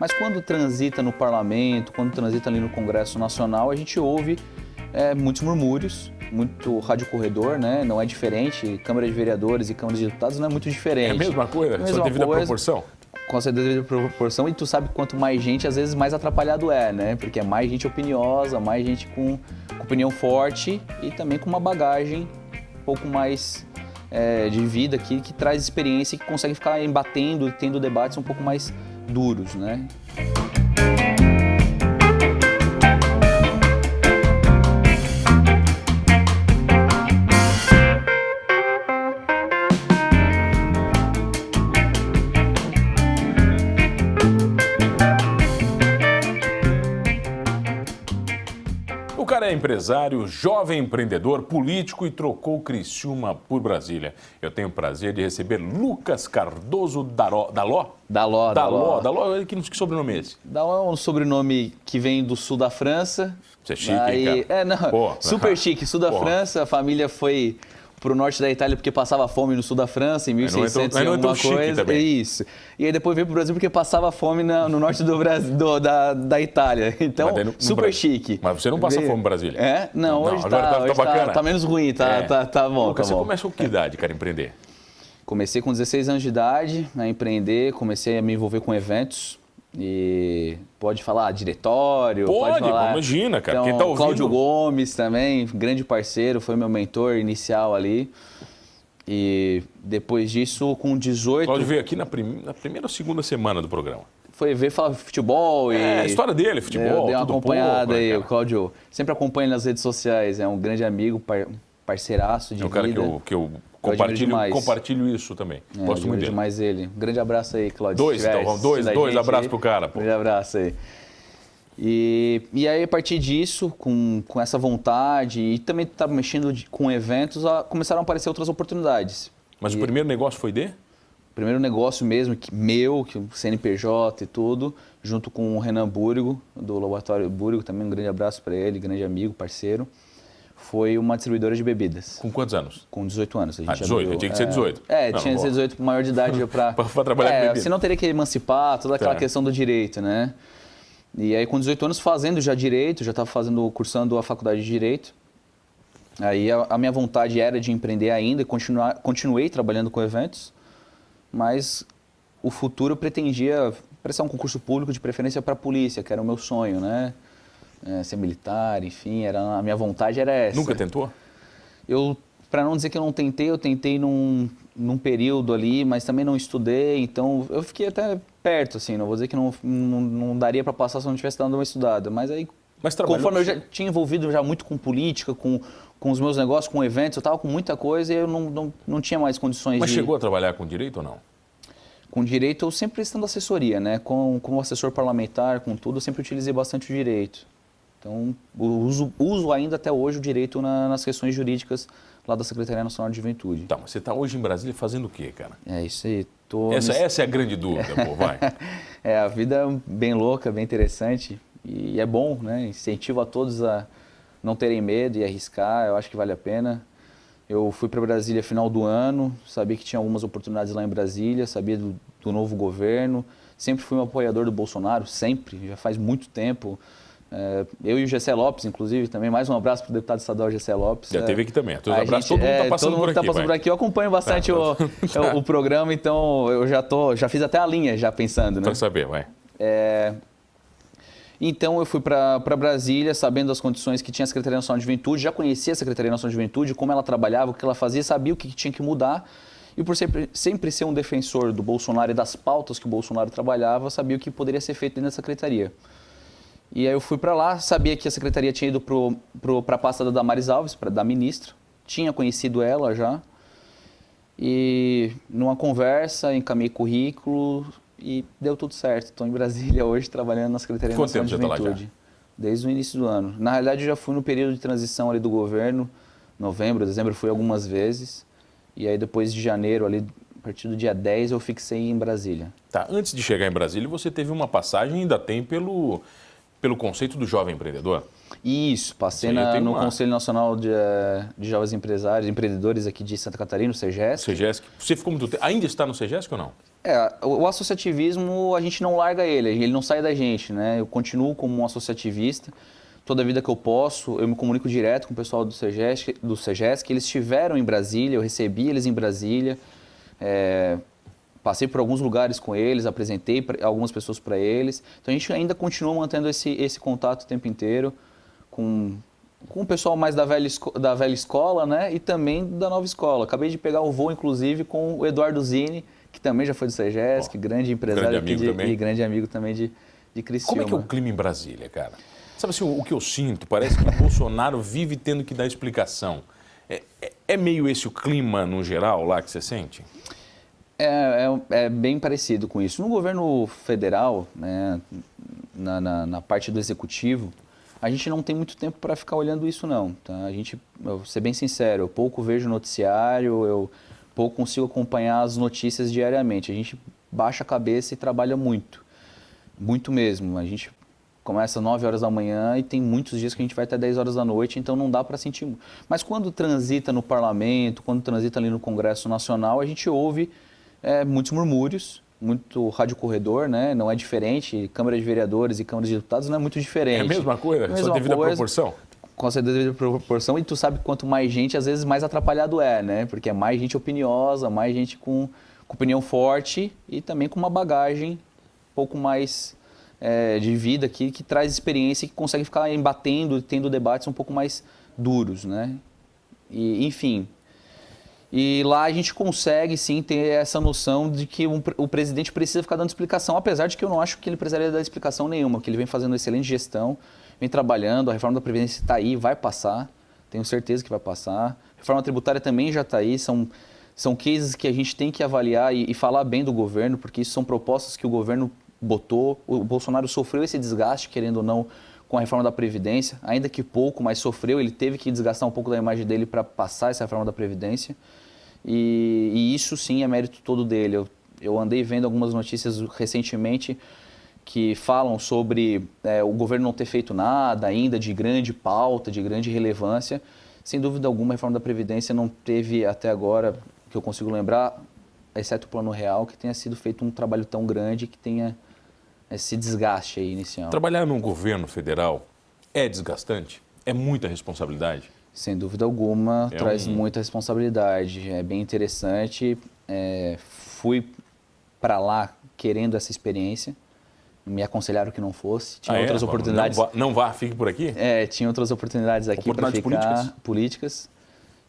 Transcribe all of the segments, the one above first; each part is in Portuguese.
Mas quando transita no parlamento, quando transita ali no Congresso Nacional, a gente ouve muitos murmúrios, muito rádio corredor, né? Não é diferente, Câmara de Vereadores e Câmara de Deputados não é muito diferente. É a mesma coisa, só devida proporção. Com a devida proporção, e tu sabe que quanto mais gente, às vezes mais atrapalhado né? Porque é mais gente opiniosa, mais gente com opinião forte e também com uma bagagem um pouco mais de vida aqui, que traz experiência e que consegue ficar embatendo e tendo debates um pouco mais duros, né? O cara é empresário, jovem empreendedor, político e trocou Criciúma por Brasília. Eu tenho o prazer de receber Lucas Cardoso Daló. Daló, que sobrenome é esse? Daló é um sobrenome que vem do sul da França. Você é chique, hein, cara? Super chique. Sul da França, a família foi pro norte da Itália porque passava fome no sul da França, em 1600 e alguma coisa. Isso. E aí depois veio pro Brasil porque passava fome no norte do Brasil, da Itália. Então, super chique. Mas você não passa fome em Brasília? Não, hoje tá menos ruim, tá bom. Lucas, você começou com que idade, cara, empreender? Comecei com 16 anos de idade a empreender, comecei a me envolver com eventos. E pode falar diretório, pode falar, imagina, cara, então, quem tá ouvindo. Cláudio Gomes também, grande parceiro, foi meu mentor inicial ali. E depois disso, com 18... Cláudio veio aqui na primeira ou segunda semana do programa. Foi ver falar futebol e... a história dele, futebol, dei uma tudo acompanhada aí, cara. O Cláudio sempre acompanha nas redes sociais, é um grande amigo, parceiraço de vida. É um cara que eu compartilho isso também. Gosto muito dele. Demais ele. Um grande abraço aí, Cláudio. Dois abraços pro cara. Pô. Grande abraço aí. E aí, a partir disso, com essa vontade e também estava mexendo com eventos, começaram a aparecer outras oportunidades. Mas o primeiro negócio foi de? O primeiro negócio mesmo, que o CNPJ e tudo, junto com o Renan Búrigo, do Laboratório Búrigo, também um grande abraço para ele, grande amigo, parceiro. Foi uma distribuidora de bebidas. Com quantos anos? Com 18 anos. A gente 18, abriu, tinha que ser 18. Tinha que ser 18 maior de idade para trabalhar com bebida. Senão teria que emancipar, toda aquela questão do direito, né? E aí com 18 anos fazendo já direito, já estava cursando a faculdade de direito. Aí a minha vontade era de empreender ainda, continuei trabalhando com eventos, mas o futuro eu pretendia prestar um concurso público de preferência para a polícia, que era o meu sonho, né? Ser militar, enfim, a minha vontade era essa. Nunca tentou? Para não dizer que eu tentei num período ali, mas também não estudei, então eu fiquei até perto, assim, não vou dizer que não daria para passar se eu não tivesse dado uma estudada, mas aí, conforme eu já tinha envolvido já muito com política, com os meus negócios, com eventos, eu estava com muita coisa e eu não tinha mais condições Mas chegou a trabalhar com direito ou não? Com direito, eu sempre prestando assessoria, né? Como assessor parlamentar, com tudo, eu sempre utilizei bastante o direito. Então, uso ainda até hoje o direito nas questões jurídicas lá da Secretaria Nacional de Juventude. Tá, mas você está hoje em Brasília fazendo o quê, cara? É isso aí. Essa é a grande dúvida, pô, vai. A vida é bem louca, bem interessante e é bom, né? Incentivo a todos a não terem medo e arriscar, eu acho que vale a pena. Eu fui para Brasília final do ano, sabia que tinha algumas oportunidades lá em Brasília, sabia do novo governo, sempre fui um apoiador do Bolsonaro, sempre, já faz muito tempo. Eu e o Gessé Lopes, inclusive, também. Mais um abraço para o deputado estadual Gessé Lopes. Já teve aqui também. Todo mundo está passando por aqui. Eu acompanho bastante o programa, então eu já fiz até a linha, já pensando. Né? Para saber, vai. Então eu fui para Brasília, sabendo das condições que tinha a Secretaria Nacional de Juventude, já conhecia a Secretaria Nacional de Juventude, como ela trabalhava, o que ela fazia, sabia o que tinha que mudar. E por sempre ser um defensor do Bolsonaro e das pautas que o Bolsonaro trabalhava, sabia o que poderia ser feito dentro da Secretaria. E aí eu fui para lá, sabia que a secretaria tinha ido para a pasta da Damares Alves, da ministra, tinha conhecido ela já, e numa conversa encaminhei currículo e deu tudo certo. Estou em Brasília hoje trabalhando na Secretaria Nacional de Juventude. Quanto tempo você está lá já? Desde o início do ano. Na realidade eu já fui no período de transição ali do governo, novembro, dezembro, fui algumas vezes, e aí depois de janeiro, ali, a partir do dia 10, eu fixei em Brasília. Tá, antes de chegar em Brasília, você teve uma passagem, ainda tem pelo conceito do jovem empreendedor? Isso, passei no Conselho Nacional de Jovens Empresários, Empreendedores aqui de Santa Catarina, o SEGESC. Você ficou muito tempo. Ainda está no SEGESC ou não? O associativismo, a gente não larga ele não sai da gente, né? Eu continuo como um associativista, toda a vida que eu posso, eu me comunico direto com o pessoal do SEGESC, eles estiveram em Brasília, eu recebi eles em Brasília, passei por alguns lugares com eles, apresentei algumas pessoas para eles, então a gente ainda continua mantendo esse contato o tempo inteiro com o pessoal mais da velha escola, né? E também da nova escola. Acabei de pegar o voo, inclusive, com o Eduardo Zini, que também já foi do SEGESC, grande empresário e grande amigo também de Criciúma. Como é que é o clima em Brasília, cara? Sabe assim, o que eu sinto? Parece que o Bolsonaro vive tendo que dar explicação. É meio esse o clima, no geral, lá que você sente? É bem parecido com isso. No governo federal, né, na parte do executivo, a gente não tem muito tempo para ficar olhando isso, não. Tá? Eu vou ser bem sincero, eu pouco vejo noticiário, eu pouco consigo acompanhar as notícias diariamente. A gente baixa a cabeça e trabalha muito, muito mesmo. A gente começa às 9 horas da manhã e tem muitos dias que a gente vai até 10 horas da noite, então não dá para sentir. Mas quando transita no parlamento, quando transita ali no Congresso Nacional, a gente ouve muitos murmúrios, muito rádio corredor, né? Não é diferente, Câmara de Vereadores e Câmara de Deputados não é muito diferente. É a mesma coisa, só devido à proporção? Com certeza devido à proporção, e tu sabe quanto mais gente, às vezes mais atrapalhado né? Porque é mais gente opiniosa, mais gente com opinião forte e também com uma bagagem um pouco mais de vida que traz experiência e que consegue ficar embatendo, tendo debates um pouco mais duros, né? E, enfim... E lá a gente consegue, sim, ter essa noção de que o presidente precisa ficar dando explicação, apesar de que eu não acho que ele precisaria dar explicação nenhuma, que ele vem fazendo uma excelente gestão, vem trabalhando, a reforma da Previdência está aí, vai passar, tenho certeza que vai passar. A reforma tributária também já está aí, são cases que a gente tem que avaliar e falar bem do governo, porque isso são propostas que o governo botou, o Bolsonaro sofreu esse desgaste, querendo ou não, com a reforma da Previdência, ainda que pouco, mas sofreu, ele teve que desgastar um pouco da imagem dele para passar essa reforma da Previdência. E isso sim é mérito todo dele. Eu andei vendo algumas notícias recentemente que falam sobre o governo não ter feito nada ainda de grande pauta, de grande relevância. Sem dúvida alguma, a reforma da Previdência não teve até agora, que eu consigo lembrar, exceto o Plano Real, que tenha sido feito um trabalho tão grande que tenha esse desgaste aí inicial. Trabalhar num governo federal é desgastante? É muita responsabilidade? Sem dúvida alguma, traz muita responsabilidade. É bem interessante. Fui para lá querendo essa experiência. Me aconselharam que não fosse. Tinha outras oportunidades. Não vá, fique por aqui? Tinha outras oportunidades aqui para ficar. Políticas.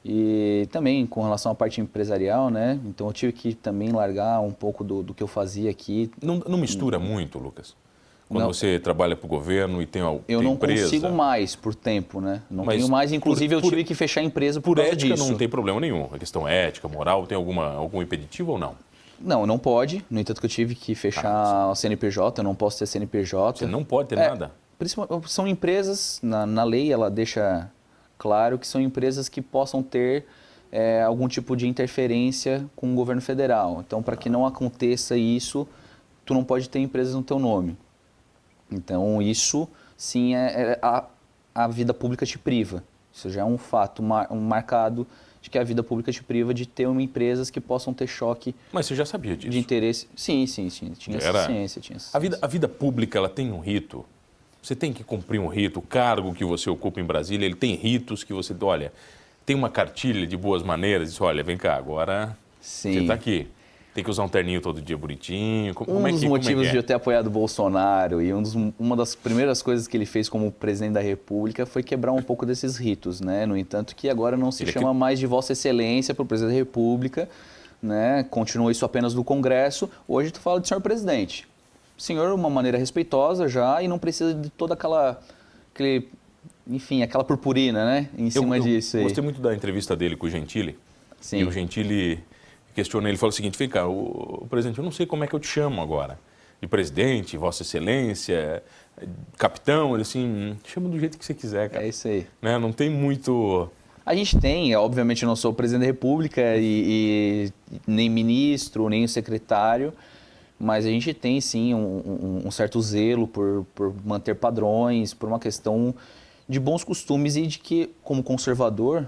E também com relação à parte empresarial, né? Então eu tive que também largar um pouco do que eu fazia aqui. Não mistura muito, Lucas? Quando você trabalha para o governo e tem uma empresa... Eu não consigo mais por tempo, né? Não tenho mais. Inclusive, eu tive que fechar a empresa por causa disso. Por ética não tem problema nenhum. A questão ética, moral, tem algum impeditivo ou não? Não pode. No entanto, que eu tive que fechar o CNPJ, eu não posso ter CNPJ. Você não pode ter nada? São empresas, na lei ela deixa claro que são empresas que possam ter algum tipo de interferência com o governo federal. Então, para que não aconteça isso, tu não pode ter empresas no teu nome. Então, isso sim a vida pública te priva. Isso já é um fato marcado de que a vida pública te priva de ter empresas que possam ter choque. Mas você já sabia disso? De interesse. Sim. Tinha essa ciência. A vida pública ela tem um rito. Você tem que cumprir um rito. O cargo que você ocupa em Brasília, ele tem ritos que você... Olha, tem uma cartilha de boas maneiras. Diz, olha, vem cá, agora você está aqui. Tem que usar um terninho todo dia bonitinho. Um dos motivos de eu ter apoiado o Bolsonaro e uma das primeiras coisas que ele fez como presidente da República foi quebrar um pouco desses ritos, né? No entanto, que agora não se chama mais de Vossa Excelência para o presidente da República, né? Continua isso apenas no Congresso. Hoje tu fala de senhor presidente. Senhor, de uma maneira respeitosa já e não precisa de toda aquela purpurina, né? Em cima disso aí. Eu gostei muito da entrevista dele com o Gentili. Sim. E o Gentili questiona ele, fala o seguinte, vem cá, o presidente, eu não sei como é que eu te chamo agora. De presidente, Vossa Excelência, capitão, ele assim, chama do jeito que você quiser, cara. É isso aí. Né? Não tem muito... A gente tem, obviamente eu não sou o presidente da República e nem ministro, nem o secretário, mas a gente tem sim um certo zelo por manter padrões, por uma questão de bons costumes e de que, como conservador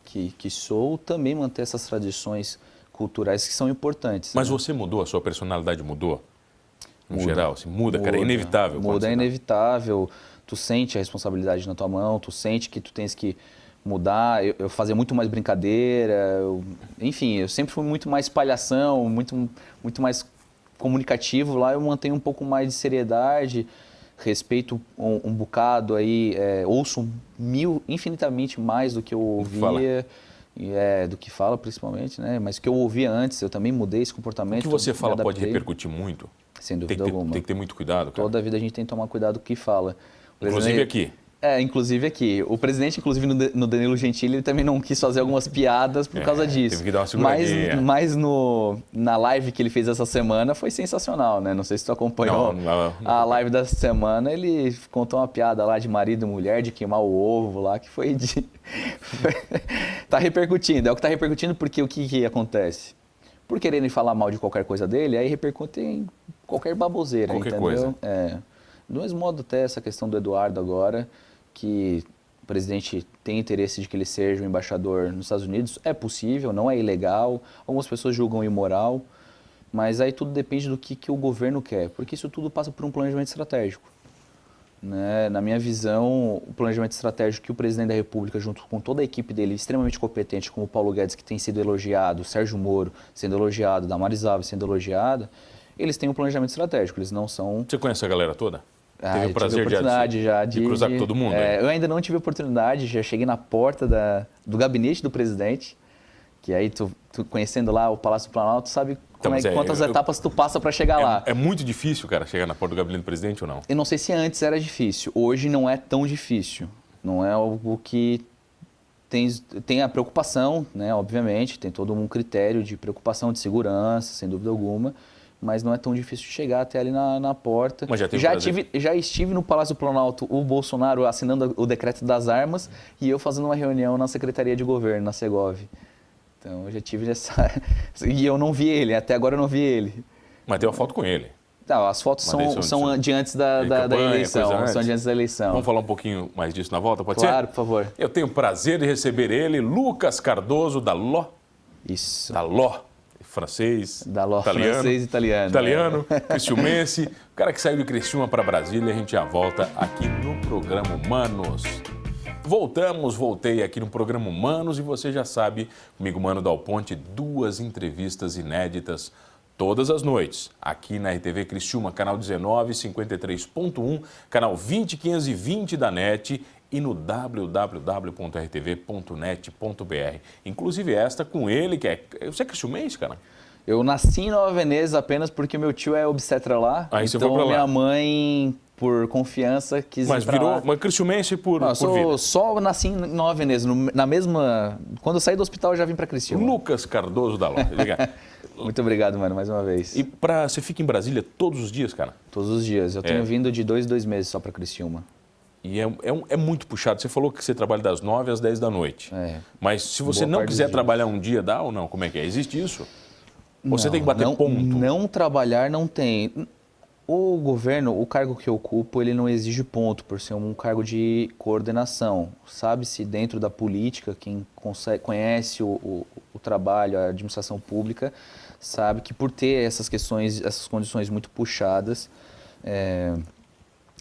que sou, também manter essas tradições culturais que são importantes. Mas né? você mudou, a sua personalidade mudou? No Muda. geral, assim, muda, cara, é inevitável. Muda, é tá- inevitável. Tu sente a responsabilidade na tua mão, tu sente que tu tens que mudar. Eu fazia muito mais brincadeira, enfim, eu sempre fui muito mais palhação, muito mais comunicativo. Lá eu mantenho um pouco mais de seriedade, respeito um bocado aí, ouço infinitamente mais do que eu ouvia. Do que fala principalmente, né? Mas o que eu ouvia antes, eu também mudei esse comportamento. O que você me fala pode adaptei. repercutir muito? Sem dúvida alguma. Tem que ter muito cuidado, cara. Toda a vida a gente tem que tomar cuidado com o que fala. Inclusive aqui. Inclusive aqui. O presidente, inclusive no Danilo Gentili, ele também não quis fazer algumas piadas por causa disso. Teve que dar uma seguradinha. Mas na live que ele fez essa semana foi sensacional, né? Não sei se tu acompanhou a live dessa semana. Ele contou uma piada lá de marido e mulher, de queimar o ovo lá, que foi de... Tá repercutindo. É o que tá repercutindo porque o que acontece? Por quererem falar mal de qualquer coisa dele, aí repercute em qualquer baboseira, qualquer entendeu? Coisa. Do mesmo modo até essa questão do Eduardo agora, que o presidente tem interesse de que ele seja um embaixador nos Estados Unidos, é possível, não é ilegal, algumas pessoas julgam imoral, mas aí tudo depende do que o governo quer, porque isso tudo passa por um planejamento estratégico. Né? Na minha visão, o planejamento estratégico que o presidente da República, junto com toda a equipe dele, extremamente competente, como o Paulo Guedes, que tem sido elogiado, o Sérgio Moro sendo elogiado, Damares Alves sendo elogiada, eles têm um planejamento estratégico, eles não são... Você conhece a galera toda? Teve o prazer de cruzar com todo mundo? Eu ainda não tive oportunidade, já cheguei na porta do gabinete do presidente, que aí tu conhecendo lá o Palácio do Planalto, sabe quantas etapas tu passa para chegar lá. É muito difícil, cara, chegar na porta do gabinete do presidente ou não? Eu não sei se antes era difícil, hoje não é tão difícil. Não é algo que tem a preocupação, né, obviamente, tem todo um critério de preocupação, de segurança, sem dúvida alguma, mas não é tão difícil chegar até ali na porta. Mas já estive no Palácio do Planalto, o Bolsonaro assinando o decreto das armas e eu fazendo uma reunião na Secretaria de Governo, na Segov. Então, eu já tive essa... E eu não vi ele, até agora eu não vi ele. Mas tem uma foto com ele. Não, as fotos são de antes da eleição. São de antes da eleição. Vamos falar um pouquinho mais disso na volta, pode ser? Claro, por favor. Eu tenho o prazer de receber ele, Lucas Cardoso, da LO. Isso. Da LO. Francês, da LO, italiano, francês, italiano. Criciumense, o cara que saiu de Criciúma para Brasília, a gente já volta aqui no programa Humanos. Voltei aqui no programa Humanos e você já sabe, comigo, Mano Dal Ponte, 2 entrevistas inéditas todas as noites, aqui na RTV Criciúma, canal 1953.1, canal 20520 da NET e no www.rtv.net.br. Inclusive esta com ele, que é... Você é criciumense, cara? Eu nasci em Nova Veneza apenas porque meu tio é obstetra lá. Aí você então foi pra lá. Minha mãe, por confiança, quis ir pra lá. Mas criciumense por vida? Só nasci em Nova Veneza. Na mesma... Quando eu saí do hospital, eu já vim para Criciúma. Lucas Cardoso da LO. Muito obrigado, mano, mais uma vez. E você fica em Brasília todos os dias, cara? Todos os dias. Eu tenho vindo de 2 em 2 meses só para Criciúma. E é muito puxado. Você falou que você trabalha das 9 às 10 da noite. Mas se você não quiser trabalhar um dia, dá ou não? Como é que é? Existe isso? Ou você tem que bater ponto? Não trabalhar não tem. O governo, o cargo que eu ocupo, ele não exige ponto, por ser um cargo de coordenação. Sabe-se dentro da política, quem conhece o trabalho, a administração pública, sabe que por ter essas condições muito puxadas,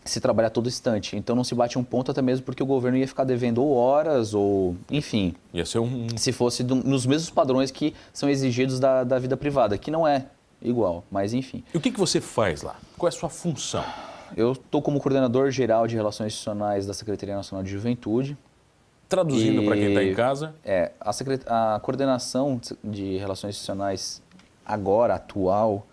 se trabalha a todo instante. Então não se bate um ponto até mesmo porque o governo ia ficar devendo ou horas ou, enfim. Ia ser se fosse nos mesmos padrões que são exigidos da vida privada, que não é igual, mas enfim. E o que você faz lá? Qual é a sua função? Eu estou como coordenador geral de Relações Institucionais da Secretaria Nacional de Juventude. Traduzindo para quem está em casa. A coordenação de Relações Institucionais agora, atual,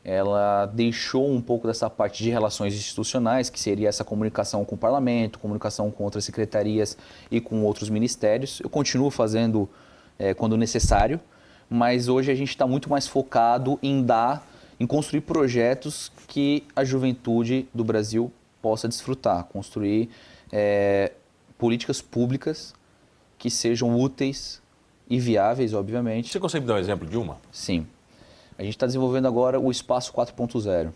ela deixou um pouco dessa parte de relações institucionais, que seria essa comunicação com o parlamento, comunicação com outras secretarias e com outros ministérios. Eu continuo fazendo quando necessário, mas hoje a gente está muito mais focado em construir projetos que a juventude do Brasil possa desfrutar, construir políticas públicas que sejam úteis e viáveis, obviamente. Você consegue me dar um exemplo de uma? Sim. A gente está desenvolvendo agora o Espaço 4.0.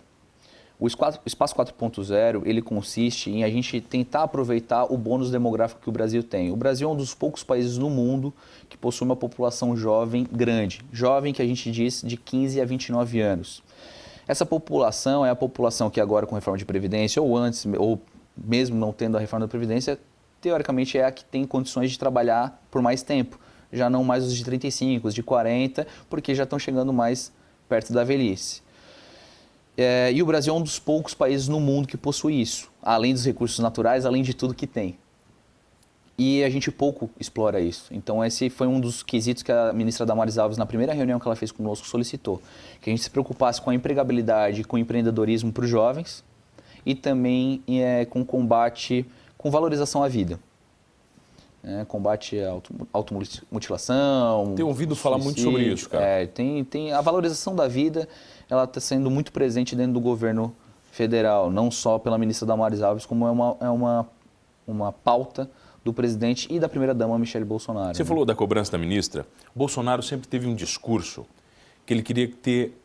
O Espaço 4.0, ele consiste em a gente tentar aproveitar o bônus demográfico que o Brasil tem. O Brasil é um dos poucos países no mundo que possui uma população jovem grande. Jovem que a gente diz de 15 a 29 anos. Essa população é a população que agora com a reforma de Previdência, ou antes, ou mesmo não tendo a reforma da Previdência, teoricamente é a que tem condições de trabalhar por mais tempo. Já não mais os de 35, os de 40, porque já estão chegando mais perto da velhice. E o Brasil é um dos poucos países no mundo que possui isso, além dos recursos naturais, além de tudo que tem. E a gente pouco explora isso. Então esse foi um dos quesitos que a ministra Damares Alves, na primeira reunião que ela fez conosco, solicitou. Que a gente se preocupasse com a empregabilidade, com o empreendedorismo para os jovens e também com o combate, com valorização à vida. Combate à automutilação. Tenho ouvido falar muito sobre isso, cara. Tem a valorização da vida, ela está sendo muito presente dentro do governo federal, não só pela ministra Damares Alves, como é uma pauta do presidente e da primeira-dama Michele Bolsonaro. Você falou da cobrança da ministra. Bolsonaro sempre teve um discurso que ele queria ter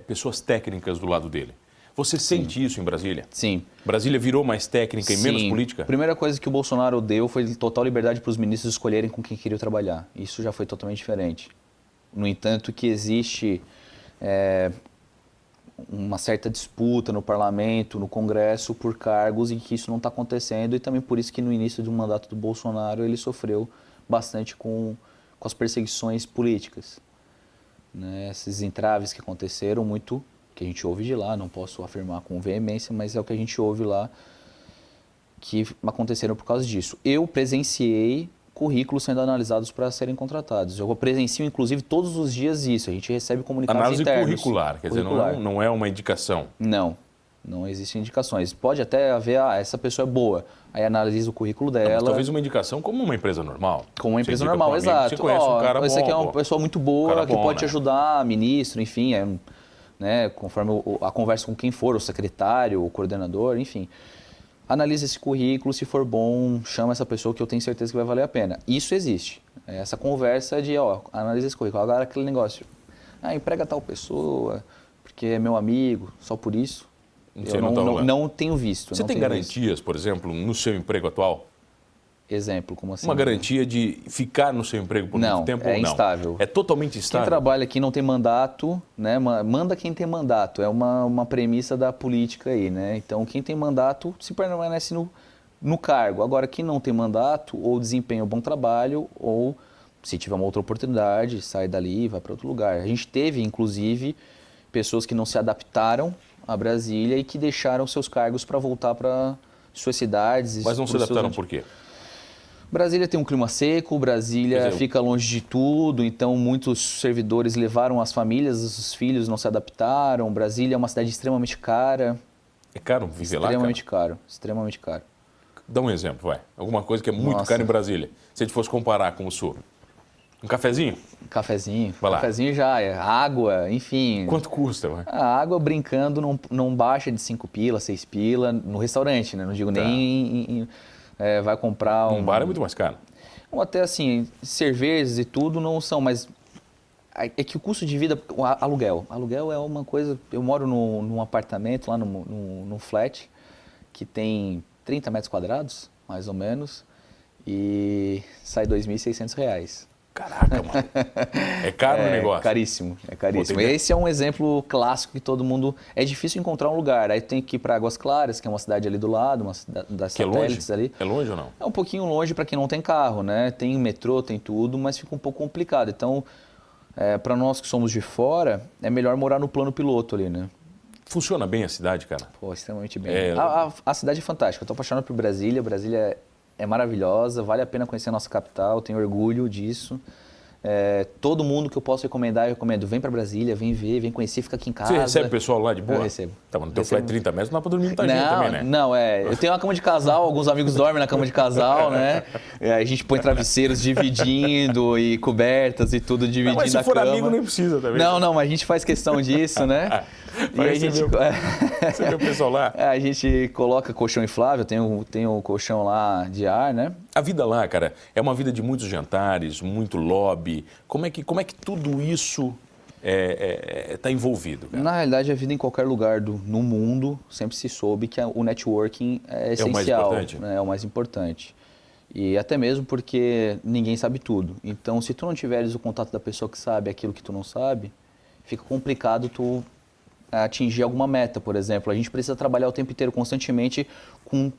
pessoas técnicas do lado dele. Você sente isso em Brasília? Sim. Brasília virou mais técnica e menos política? A primeira coisa que o Bolsonaro deu foi total liberdade para os ministros escolherem com quem queriam trabalhar. Isso já foi totalmente diferente. No entanto, que existe uma certa disputa no parlamento, no Congresso, por cargos, e que isso não está acontecendo. E também por isso que no início do mandato do Bolsonaro ele sofreu bastante com as perseguições políticas. Esses entraves que aconteceram muito, que a gente ouve de lá, não posso afirmar com veemência, mas é o que a gente ouve lá, que aconteceram por causa disso. Eu presenciei currículos sendo analisados para serem contratados. Eu presencio, inclusive, todos os dias isso. A gente recebe comunicados internos. Análise curricular, quer dizer, não é uma indicação. Não existem indicações. Pode até haver, essa pessoa é boa. Aí analisa o currículo dela. Talvez uma indicação como uma empresa normal. Como uma empresa normal, exato. Você conhece um cara bom. Esse aqui é uma pessoa muito boa, que pode te ajudar, ministro, enfim, conforme a conversa com quem for, o secretário, o coordenador, enfim. Analisa esse currículo, se for bom, chama essa pessoa que eu tenho certeza que vai valer a pena. Isso existe. Essa conversa de, analisa esse currículo. Agora aquele negócio, emprega tal pessoa, porque é meu amigo, só por isso. Eu não tenho visto. Você tem garantias, por exemplo, no seu emprego atual? Exemplo, como assim? Uma garantia de ficar no seu emprego por muito tempo ou não? É instável. É totalmente instável? Quem trabalha aqui não tem mandato, manda quem tem mandato. É uma premissa da política aí, Então, quem tem mandato se permanece no cargo. Agora, quem não tem mandato, ou desempenha um bom trabalho, ou se tiver uma outra oportunidade, sai dali e vai para outro lugar. A gente teve, inclusive, pessoas que não se adaptaram a Brasília e que deixaram seus cargos para voltar para suas cidades. Mas não se adaptaram por quê? Brasília tem um clima seco, Brasília fica longe de tudo, então muitos servidores levaram as famílias, os filhos não se adaptaram. Brasília é uma cidade extremamente cara. É caro viver lá, cara? Extremamente caro. Dá um exemplo, vai. Alguma coisa que é muito cara em Brasília. Se a gente fosse comparar com o Sul. Um cafezinho? Cafezinho. Vai lá. Cafezinho já é. Água, enfim. Quanto custa, vai? A água, brincando, não baixa de 5 pila, 6 pila no restaurante, Não digo nem vai comprar um bar é muito mais caro. Ou até assim, cervejas e tudo não são, mas é que o custo de vida, aluguel é uma coisa. Eu moro num apartamento lá num flat que tem 30 metros quadrados, mais ou menos, e sai R$ 2.600. Caraca, mano. É caro o negócio. Caríssimo, é caríssimo. Esse é um exemplo clássico que todo mundo... É difícil encontrar um lugar. Aí tem que ir para Águas Claras, que é uma cidade ali do lado, uma das satélites ali. É longe ou não? É um pouquinho longe para quem não tem carro, Tem metrô, tem tudo, mas fica um pouco complicado. Então, para nós que somos de fora, é melhor morar no plano piloto ali, Funciona bem a cidade, cara? Extremamente bem. A cidade é fantástica. Eu estou apaixonado por Brasília. Brasília é maravilhosa, vale a pena conhecer a nossa capital, tenho orgulho disso. Todo mundo que eu posso recomendar, eu recomendo. Vem para Brasília, vem ver, vem conhecer, fica aqui em casa. Você recebe o pessoal lá de boa? Eu recebo. Tá, mas no teu flat 30 metros não dá para dormir muita gente também, né? Não, eu tenho uma cama de casal, alguns amigos dormem na cama de casal, A gente põe travesseiros dividindo e cobertas e tudo dividindo a cama. Mas se for amigo nem precisa também. Não, mas a gente faz questão disso, E aí você vê o pessoal lá? A gente coloca colchão inflável, tem o colchão lá de ar, A vida lá, cara, é uma vida de muitos jantares, muito lobby. Como é que tudo isso está envolvido, cara? Na realidade, a vida em qualquer lugar no mundo sempre se soube que o networking é essencial. É o mais importante? Né? É o mais importante. E até mesmo porque ninguém sabe tudo. Então, se tu não tiveres o contato da pessoa que sabe aquilo que tu não sabe, fica complicado tu atingir alguma meta, por exemplo. A gente precisa trabalhar o tempo inteiro, constantemente, com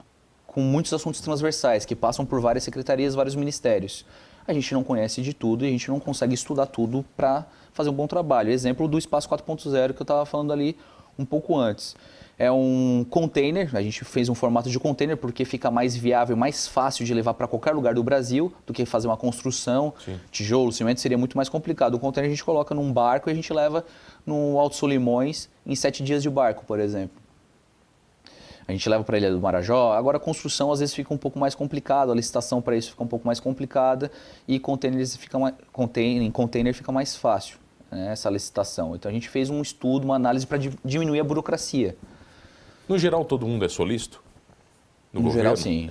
muitos assuntos transversais, que passam por várias secretarias, vários ministérios. A gente não conhece de tudo e a gente não consegue estudar tudo para fazer um bom trabalho. Exemplo do Espaço 4.0 que eu estava falando ali um pouco antes. É um container, a gente fez um formato de container porque fica mais viável, mais fácil de levar para qualquer lugar do Brasil do que fazer uma construção. Sim. Tijolo, cimento seria muito mais complicado. O container a gente coloca num barco e a gente leva no Alto Solimões em 7 dias de barco, por exemplo. A gente leva para a Ilha do Marajó. Agora a construção às vezes fica um pouco mais complicado, a licitação para isso fica um pouco mais complicada e container fica mais fácil, né, essa licitação. Então a gente fez um estudo, uma análise para diminuir a burocracia. No geral, todo mundo é solícito? No geral, sim.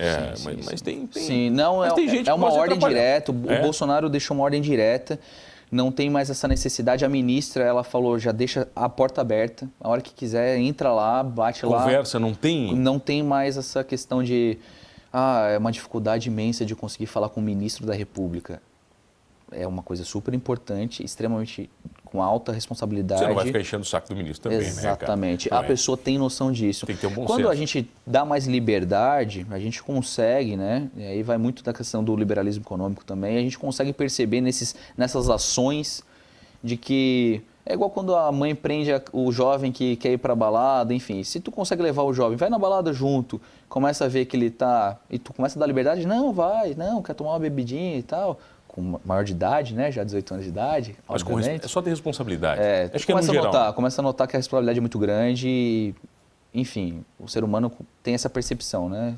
Mas tem sim, não, mas tem gente é uma ordem trabalhar. direta. O Bolsonaro deixou uma ordem direta. Não tem mais essa necessidade. A ministra, ela falou, já deixa a porta aberta. A hora que quiser, entra lá, bate lá. Conversa, não tem? Não tem mais essa questão de... é uma dificuldade imensa de conseguir falar com o ministro da República. É uma coisa super importante, extremamente com alta responsabilidade. Você não vai ficar enchendo o saco do ministro também, Exatamente. Né, cara? A pessoa tem noção disso. Tem que ter um bom Quando senso. a gente dá mais liberdade, a gente consegue, né? E aí vai muito da questão do liberalismo econômico também, a gente consegue perceber nessas ações de que... É igual quando a mãe prende o jovem que quer ir para a balada, enfim. Se tu consegue levar o jovem, vai na balada junto, começa a ver que ele tá... E tu começa a dar liberdade, não, vai, não, quer tomar uma bebidinha e tal... Com maior de idade, né? Já 18 anos de idade, mas obviamente. É só ter responsabilidade. Acho que começa a notar que a responsabilidade é muito grande e, enfim, o ser humano tem essa percepção, né?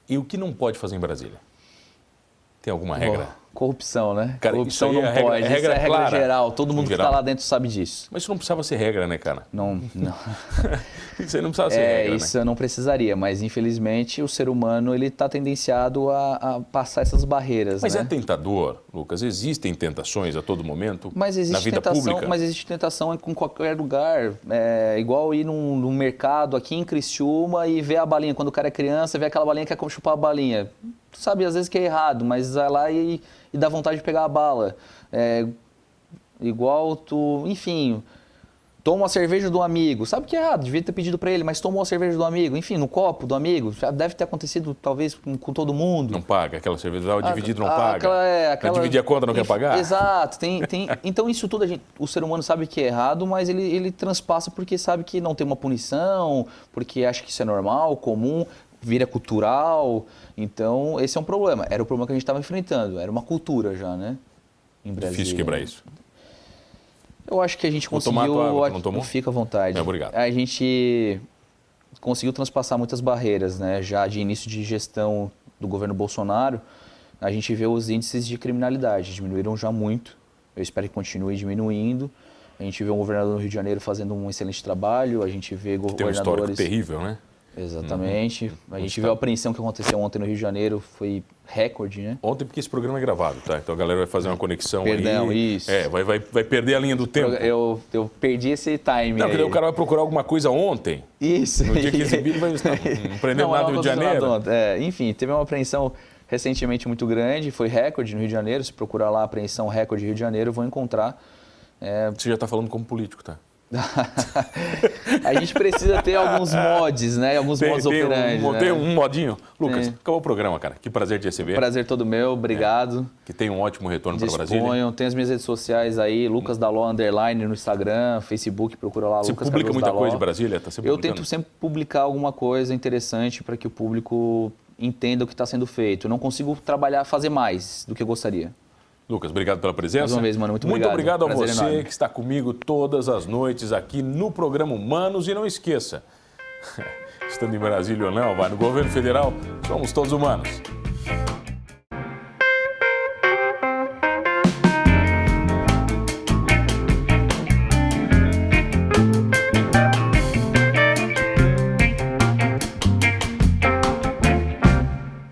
E o que não pode fazer em Brasília? Tem alguma regra? Corrupção, né? Cara, corrupção não pode. Isso é regra clara, geral. Todo mundo que está lá dentro sabe disso. Mas isso não precisava ser regra, né, cara? Não. Isso aí não precisava ser regra, isso né? não precisaria, mas infelizmente o ser humano ele está tendenciado a passar essas barreiras. Mas né? É tentador, Lucas? Existem tentações a todo momento mas existe na vida pública? Mas existe tentação com qualquer lugar. É igual ir num mercado aqui em Criciúma e ver a balinha. Quando o cara é criança, vê aquela balinha e quer chupar a balinha. Tu sabe às vezes que é errado, mas vai lá e dá vontade de pegar a bala. Igual tu, enfim, toma uma cerveja do amigo. Sabe que é errado, devia ter pedido para ele, mas tomou uma cerveja do amigo. Enfim, no copo do amigo. Já deve ter acontecido talvez com todo mundo. Não paga, aquela cerveja, o dividido não paga. Vai dividir a conta, não quer pagar? Exato. Então isso tudo o ser humano sabe que é errado, mas ele transpassa porque sabe que não tem uma punição, porque acha que isso é normal, comum, vira cultural. Então, esse é um problema. Era o problema que a gente estava enfrentando. Era uma cultura já, né? Em Brasília. Difícil quebrar isso. Eu acho que a gente conseguiu... Vou tomar a água, tu não tomou? Fica à vontade. Obrigado. A gente conseguiu transpassar muitas barreiras, né? Já de início de gestão do governo Bolsonaro, a gente vê os índices de criminalidade. Diminuíram já muito. Eu espero que continue diminuindo. A gente vê um governador do Rio de Janeiro fazendo um excelente trabalho. A gente vê governadores... Tem um histórico terrível, né? Exatamente. A gente viu a apreensão que aconteceu ontem no Rio de Janeiro, foi recorde, né? Ontem, porque esse programa é gravado, tá? Então a galera vai fazer uma conexão Perdão, aí. isso. Vai perder a linha do tempo. Eu perdi esse time. Não, porque o cara vai procurar alguma coisa ontem. Isso. No dia que exibir, ele vai estar não prendendo nada no Rio de Janeiro. Enfim, teve uma apreensão recentemente muito grande, foi recorde no Rio de Janeiro. Se procurar lá apreensão recorde Rio de Janeiro, vão encontrar. Você já está falando como político, tá? A gente precisa ter alguns mods, né? Alguns modos operantes. Tem um modinho. Lucas, acabou o programa, cara. Que prazer te receber. Prazer todo meu, obrigado. Que tenha um ótimo retorno para Brasília. Tem as minhas redes sociais aí, Lucas Daló _ no Instagram, Facebook, procura lá Você Lucas publica Cardoso muita Daló. coisa de Brasília? Tá sempre Eu publicando? tento sempre publicar alguma coisa interessante para que o público entenda o que está sendo feito. Eu não consigo fazer mais do que eu gostaria. Lucas, obrigado pela presença. Mais uma vez, mano, muito obrigado a Prazer você enorme. que está comigo todas as noites aqui no programa Humanos. E não esqueça, estando em Brasília ou não, vai no governo federal, somos todos humanos.